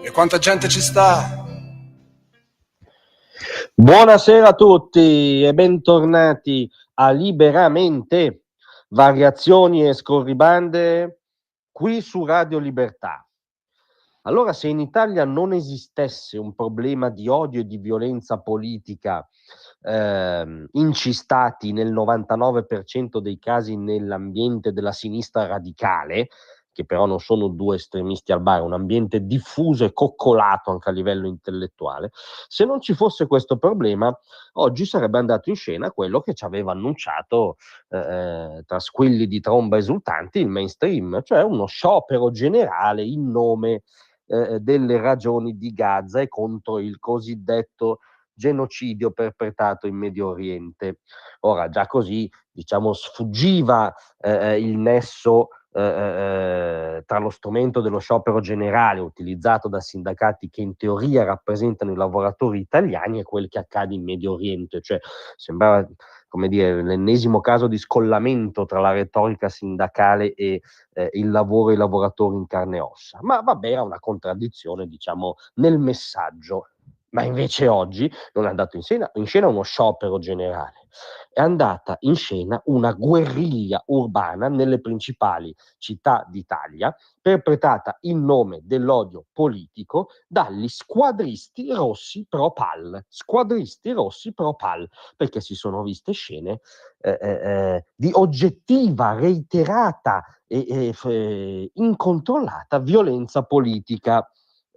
E quanta gente ci sta? Buonasera a tutti e bentornati a Liberamente, variazioni e scorribande qui su Radio Libertà. Allora, se in Italia non esistesse un problema di odio e di violenza politica incistati nel 99% dei casi nell'ambiente della sinistra radicale, che però non sono due estremisti al bar, un ambiente diffuso e coccolato anche a livello intellettuale, se non ci fosse questo problema, oggi sarebbe andato in scena quello che ci aveva annunciato tra squilli di tromba esultanti il mainstream, cioè uno sciopero generale in nome delle ragioni di Gaza e contro il cosiddetto genocidio perpetrato in Medio Oriente. Ora, già così, diciamo, sfuggiva il nesso tra lo strumento dello sciopero generale utilizzato da sindacati che in teoria rappresentano i lavoratori italiani e quel che accade in Medio Oriente, cioè sembrava, come dire, l'ennesimo caso di scollamento tra la retorica sindacale e il lavoro e i lavoratori in carne e ossa. Ma vabbè, era una contraddizione, diciamo, nel messaggio. Ma invece oggi non è andato in scena uno sciopero generale, è andata in scena una guerriglia urbana nelle principali città d'Italia, perpetrata in nome dell'odio politico dagli squadristi rossi pro PAL. Squadristi rossi pro PAL, perché si sono viste scene di oggettiva, reiterata e incontrollata violenza politica.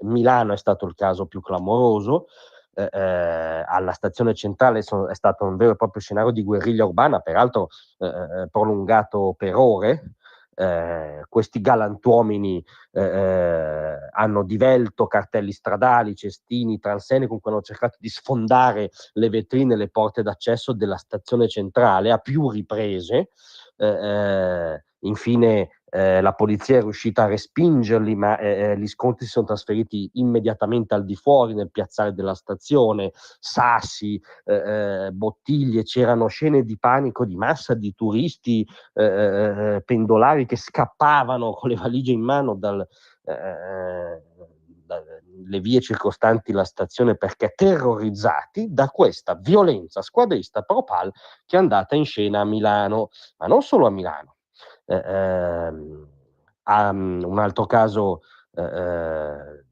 Milano è stato il caso più clamoroso. Alla stazione centrale è stato un vero e proprio scenario di guerriglia urbana, peraltro prolungato per ore. Questi galantuomini hanno divelto cartelli stradali, cestini, transenne con cui hanno cercato di sfondare le vetrine e le porte d'accesso della stazione centrale a più riprese. Infine la polizia è riuscita a respingerli, ma gli scontri si sono trasferiti immediatamente al di fuori, nel piazzale della stazione, sassi, bottiglie, c'erano scene di panico di massa di turisti pendolari che scappavano con le valigie in mano dalle vie circostanti la stazione perché terrorizzati da questa violenza squadrista pro PAL che è andata in scena a Milano, ma non solo a Milano. Un altro caso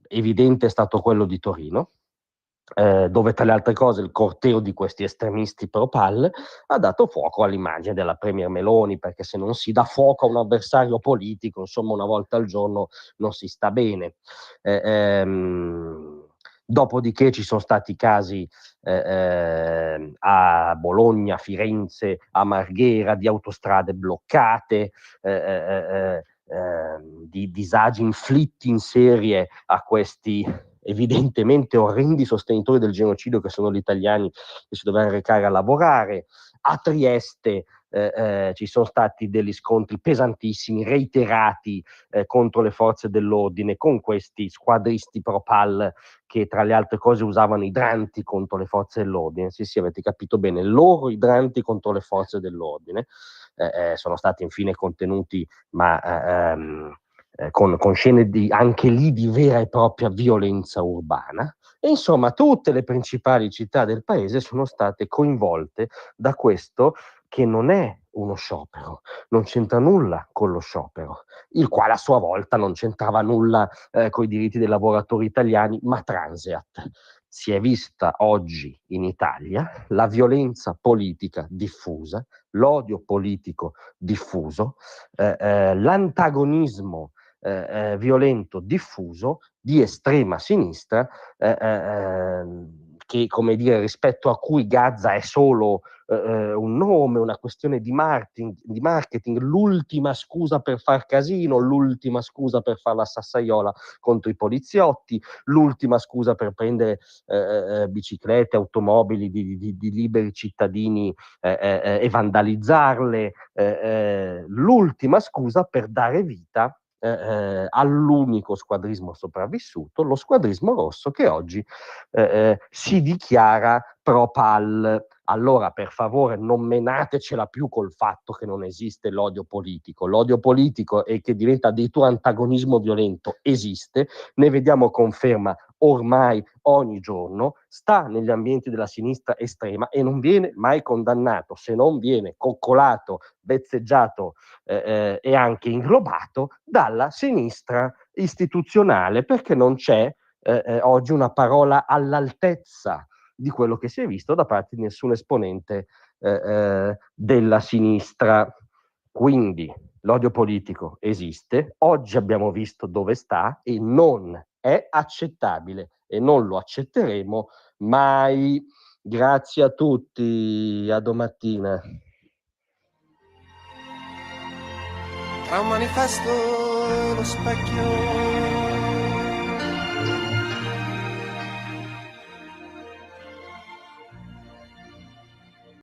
evidente è stato quello di Torino, dove tra le altre cose il corteo di questi estremisti pro PAL ha dato fuoco all'immagine della Premier Meloni, perché se non si dà fuoco a un avversario politico, insomma, una volta al giorno non si sta bene. Dopodiché ci sono stati casi a Bologna, Firenze, a Marghera di autostrade bloccate, di disagi inflitti in serie a questi evidentemente orrendi sostenitori del genocidio che sono gli italiani che si dovevano recare a lavorare. A Trieste ci sono stati degli scontri pesantissimi, reiterati contro le forze dell'ordine, con questi squadristi pro PAL che tra le altre cose usavano idranti contro le forze dell'ordine. Sì, avete capito bene, loro idranti contro le forze dell'ordine. Sono stati infine contenuti, ma con scene anche lì di vera e propria violenza urbana. E insomma, tutte le principali città del paese sono state coinvolte da questo che non è uno sciopero, non c'entra nulla con lo sciopero, il quale a sua volta non c'entrava nulla con i diritti dei lavoratori italiani, ma transeat. Si è vista oggi in Italia la violenza politica diffusa, l'odio politico diffuso, l'antagonismo violento diffuso di estrema sinistra, che, come dire, rispetto a cui Gaza è solo un nome, una questione di marketing, l'ultima scusa per far casino, l'ultima scusa per fare la sassaiola contro i poliziotti, l'ultima scusa per prendere biciclette, automobili di liberi cittadini e vandalizzarle, l'ultima scusa per dare vita all'unico squadrismo sopravvissuto, lo squadrismo rosso, che oggi si dichiara pro PAL. Allora, per favore, non menatecela più col fatto che non esiste l'odio politico. L'odio politico e che diventa addirittura antagonismo violento esiste, ne vediamo conferma ormai ogni giorno, sta negli ambienti della sinistra estrema e non viene mai condannato, se non viene coccolato, vezzeggiato e anche inglobato dalla sinistra istituzionale, perché non c'è oggi una parola all'altezza di quello che si è visto da parte di nessun esponente della sinistra. Quindi l'odio politico esiste, oggi abbiamo visto dove sta e non è accettabile e non lo accetteremo mai. Grazie a tutti, a domattina. Tra un manifesto e lo specchio